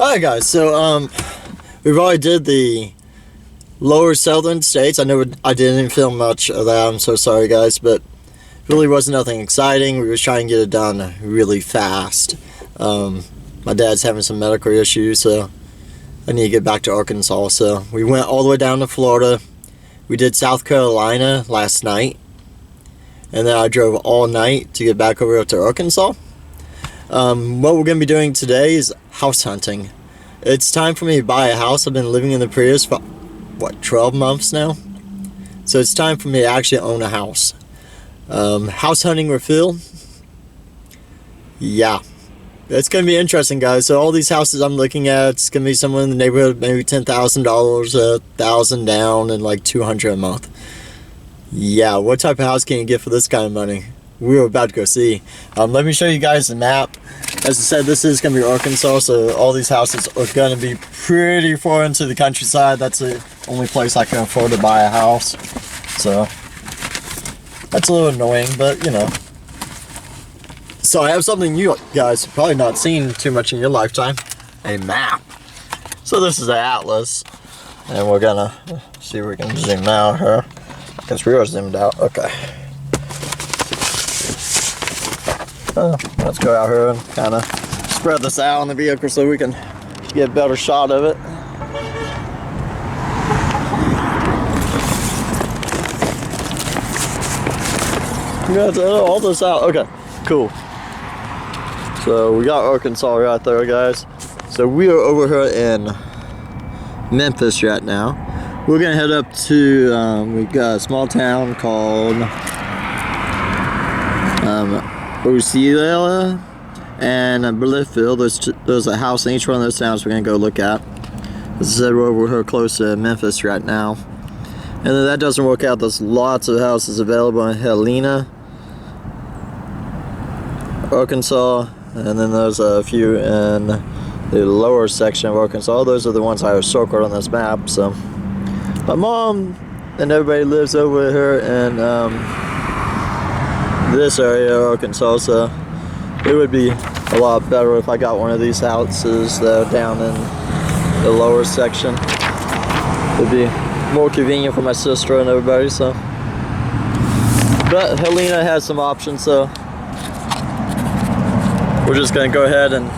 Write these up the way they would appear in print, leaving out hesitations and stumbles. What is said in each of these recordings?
Alright guys, so we've already did the lower southern states. I know I didn't film much of that, I'm so sorry guys, but really wasn't nothing exciting. We was trying to get it done really fast. My dad's having some medical issues, so I need to get back to Arkansas. So we went all the way down to Florida. We did South Carolina last night, and then I drove all night to get back over to Arkansas. What we're going to be doing today is house hunting. It's time for me to buy a house. I've been living in the Prius for, 12 months now? So it's time for me to actually own a house. House hunting with Phil. Yeah. It's going to be interesting, guys. So all these houses I'm looking at, it's going to be somewhere in the neighborhood of maybe $10,000, $1,000 down, and like $200 a month. Yeah, what type of house can you get for this kind of money? We were about to go see. Let me show you guys the map. As I said, this is going to be Arkansas, so all these houses are going to be pretty far into the countryside. That's the only place I can afford to buy a house. So, that's a little annoying, but you know. So I have something you guys have probably not seen too much in your lifetime. A map. So this is an atlas. And we're going to see if we can zoom out here. Because we are zoomed out. Okay. Let's go out here and kind of spread this out on the vehicle so we can get a better shot of it. We got all this out. Okay, cool. So we got Arkansas right there, guys. So we are over here in Memphis right now. We're gonna head up to we got a small town called Osceola and Blytheville. There's a house in each one of those towns we're gonna go look at. As I said, we're over here close to Memphis right now. And if that doesn't work out, there's lots of houses available in Helena, Arkansas, and then there's a few in the lower section of Arkansas. Those are the ones I have circled on this map. So my mom and everybody lives over here in this area of Arkansas, so it would be a lot better if I got one of these houses down in the lower section. It'd be more convenient for my sister and everybody. So, but Helena has some options, so we're just gonna go ahead and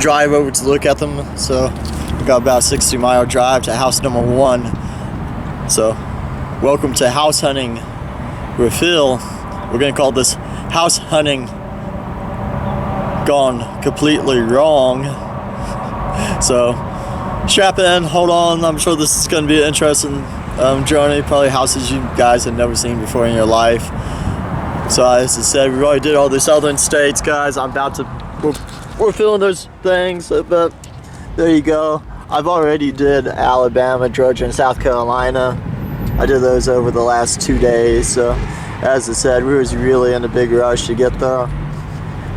drive over to look at them. So we got about a 60-mile drive to house number 1. So welcome to house hunting with Phil. We're gonna call this house hunting gone completely wrong. So strap in, hold on. I'm sure this is gonna be an interesting journey. Probably houses you guys have never seen before in your life. So as I said, we already did all the southern states, guys. We're feeling those things, but there you go. I've already did Alabama, Georgia, and South Carolina. I did those over the last 2 days. So as I said, we was really in a big rush to get there.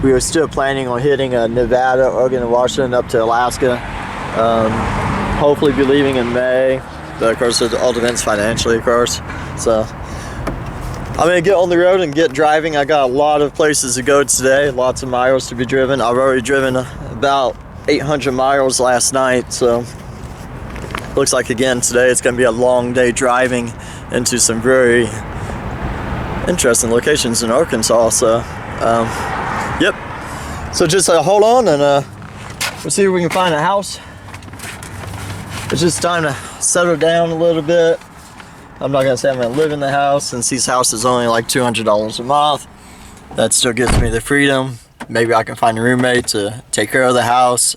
We were still planning on hitting Nevada, Oregon, and Washington up to Alaska. Hopefully be leaving in May. But of course, it all depends financially, of course. So I'm gonna get on the road and get driving. I got a lot of places to go today, lots of miles to be driven. I've already driven about 800 miles last night, so looks like again today it's gonna be a long day driving into some very interesting locations in Arkansas. So yep, so just hold on and we'll see if we can find a house. It's just time to settle down a little bit. I'm not gonna say I'm gonna live in the house, since these houses are only like $200 a month. That still gives me the freedom. Maybe I can find a roommate to take care of the house,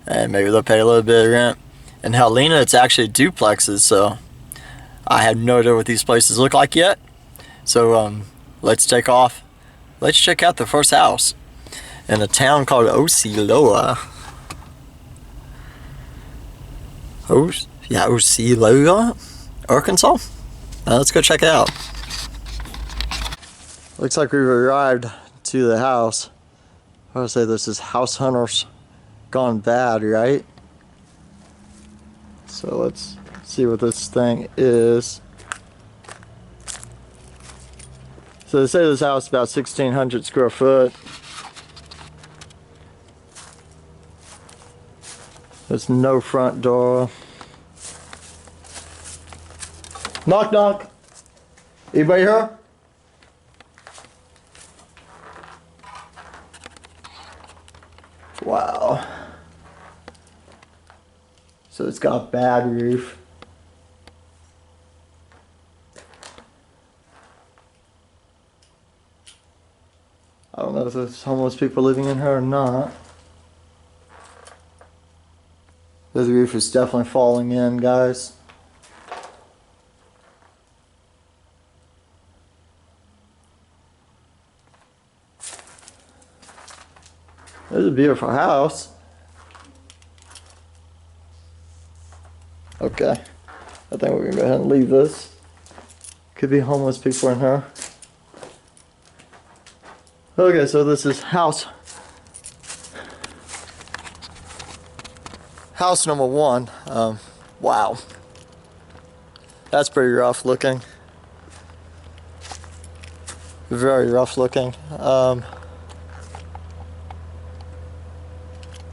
and maybe they'll pay a little bit of rent. In Helena, it's actually duplexes, so I have no idea what these places look like yet. So let's take off. Let's check out the first house in a town called Osceola. Osceola, Arkansas. Let's go check it out. Looks like we've arrived to the house. I would say this is house hunters gone bad, right? So let's see what this thing is. So they say this house is about 1,600 square foot. There's no front door. Knock, knock. Anybody here? Wow. So it's got a bad roof. I don't know if there's homeless people living in here or not. The roof is definitely falling in, guys. This is a beautiful house. Okay, I think we're gonna go ahead and leave this. Could be homeless people in here. Okay, so this is house number 1. Wow, that's pretty rough looking. Very rough looking.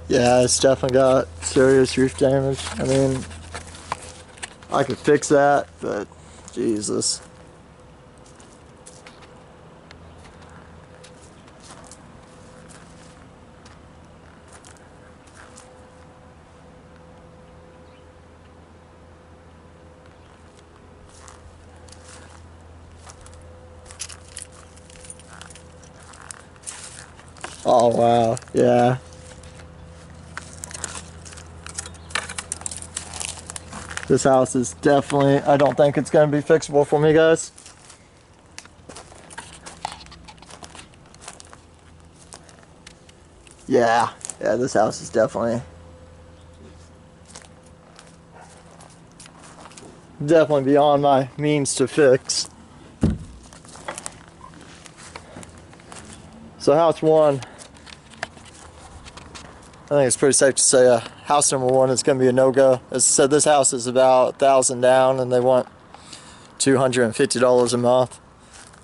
Yeah, it's definitely got serious roof damage. I mean, I could fix that, but Jesus. Oh wow, yeah. This house is definitely, I don't think it's going to be fixable for me, guys. Yeah, this house is definitely beyond my means to fix. So house 1, I think it's pretty safe to say house number 1 is going to be a no-go. As I said, this house is about $1,000 down and they want $250 a month.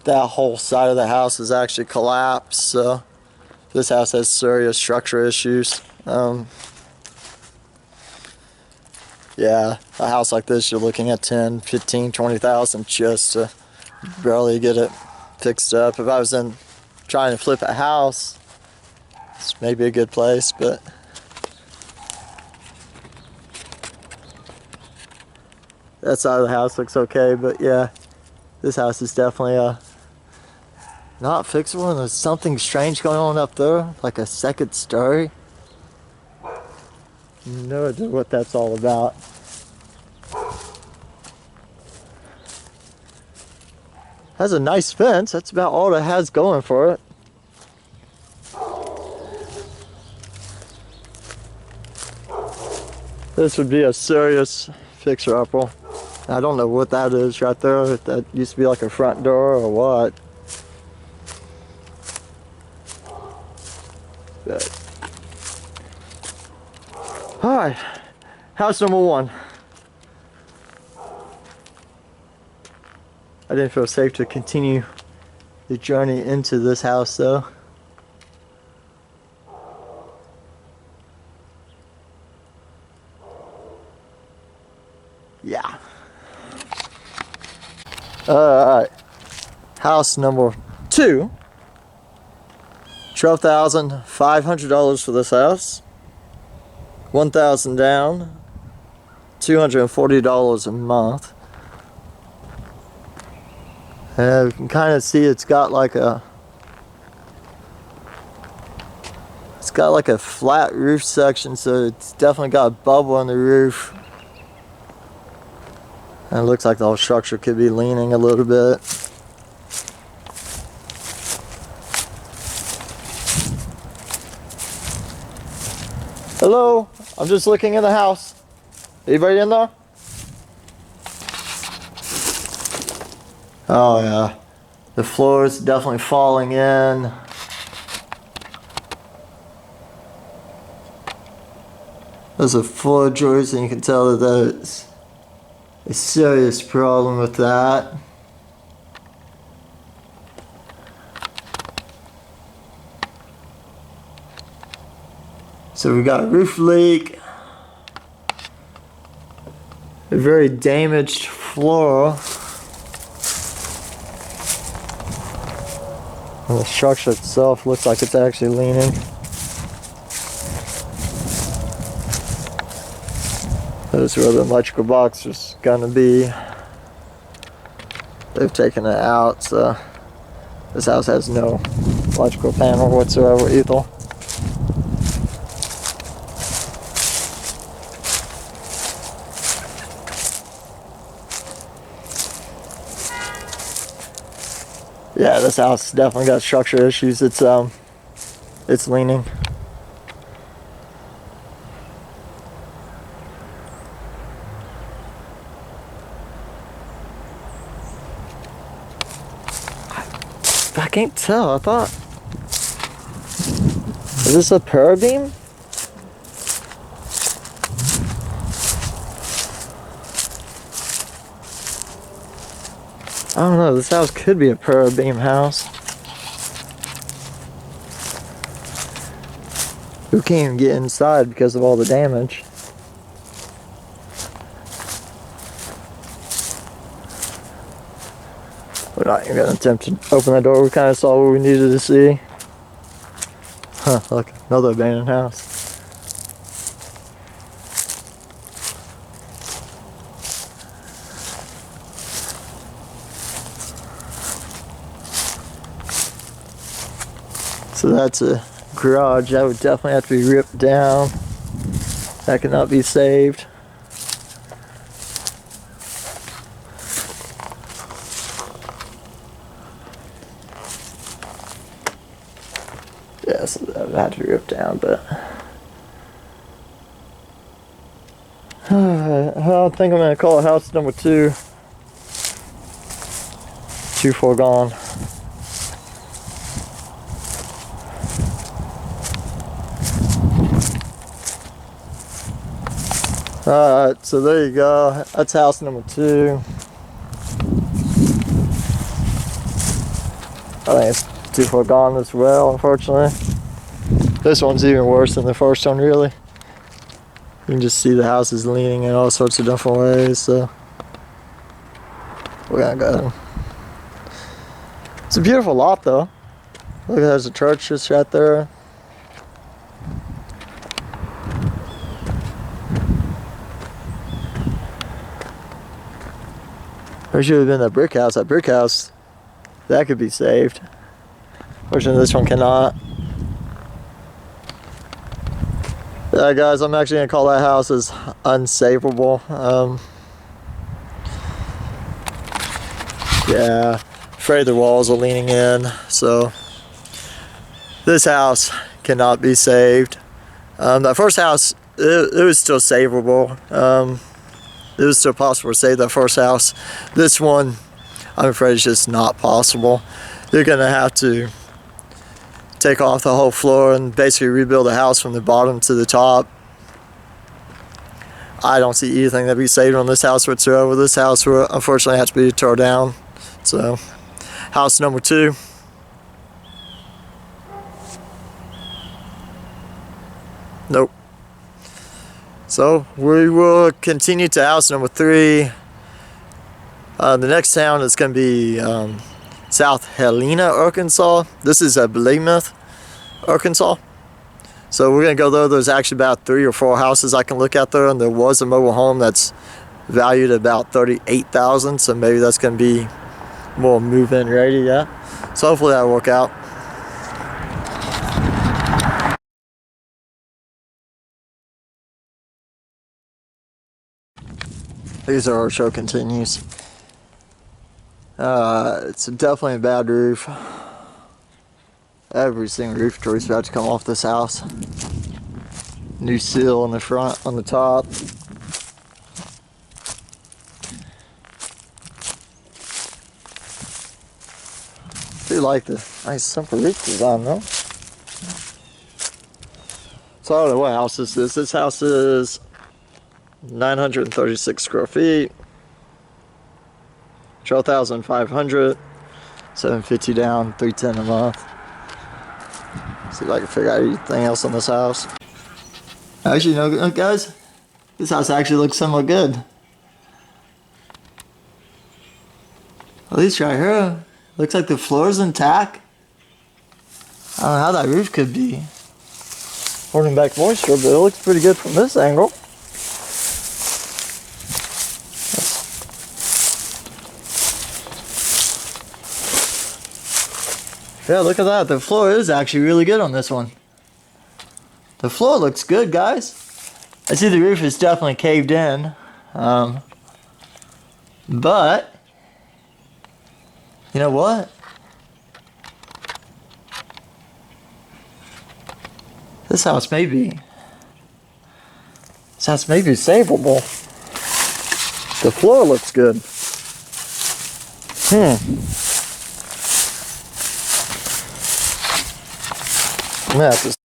That whole side of the house is actually collapsed, so this house has serious structural issues. Yeah, a house like this, you're looking at 10, 15, 20,000 just to barely get it fixed up. If I was trying to flip a house, it's maybe a good place, but that side of the house looks okay. But yeah, this house is definitely not fixable, and there's something strange going on up there, like a second story. No idea what that's all about. Has a nice fence. That's about all it has going for it. This would be a serious fixer-upper. I don't know what that is right there. If that used to be like a front door or what. But all right, house number 1. I didn't feel safe to continue the journey into this house though. Yeah. Alright. House number 2. $12,500 for this house. $1,000 down. $240 a month. And you can kind of see it's got like a flat roof section, so it's definitely got a bubble on the roof. And it looks like the whole structure could be leaning a little bit. Hello, I'm just looking in the house. Anybody in there? Oh yeah, the floor is definitely falling in. There's a floor joist, and you can tell that there's a serious problem with that. So we got a roof leak. a very damaged floor. And the structure itself looks like it's actually leaning. That's where the electrical box is gonna be. They've taken it out, so this house has no electrical panel whatsoever either. Yeah, this house definitely got structure issues. It's leaning. I can't tell. I thought, is this a parabeam? I don't know. This house could be a parabeam house. We can't even get inside because of all the damage. We're not even gonna attempt to open the door. We kind of saw what we needed to see. Huh, look, another abandoned house. So that's a garage. That would definitely have to be ripped down. That cannot be saved. Yeah, so that would have to be ripped down, but I think I'm gonna call it house number 2. 2 foregone. Alright, so there you go. That's house number 2. I think it's 2 foregone as well, unfortunately. This one's even worse than the first one, really. You can just see the house is leaning in all sorts of different ways, so we're gonna go. It's a beautiful lot, though. Look, there's a church just right there. There should have been that brick house. That brick house, that could be saved. Fortunately, this one cannot. Yeah, guys, I'm actually gonna call that house as unsavable. Yeah, afraid the walls are leaning in, so this house cannot be saved. That first house, it was still savable. It was still possible to save that first house. This one, I'm afraid it's just not possible. You're gonna have to take off the whole floor and basically rebuild the house from the bottom to the top. I don't see anything that be saved on this house whatsoever. This house will unfortunately have to be torn down. So, house number 2. Nope. So we will continue to house number 3. The next town is going to be South Helena, Arkansas. This is Blythe, Arkansas. So we're going to go there. There's actually about 3 or 4 houses I can look at there, and there was a mobile home that's valued at about $38,000. So maybe that's going to be more move-in ready, yeah. So hopefully that'll work out. Here's our show continues. It's definitely a bad roof. Every single roof joist about to come off this house. New sill on the front, on the top. I do like the nice simple roof design though. So I don't know what house this is. This house is 936 square feet, 12,500, 750 down, 310 a month. See if I can figure out anything else on this house. Actually, no, guys, this house actually looks somewhat good. At least right here, looks like the floor's intact. I don't know how that roof could be holding back moisture, but it looks pretty good from this angle. Yeah, look at that. The floor is actually really good on this one. The floor looks good, guys. I see the roof is definitely caved in. But, you know what? This house may be savable. The floor looks good. I'm gonna have to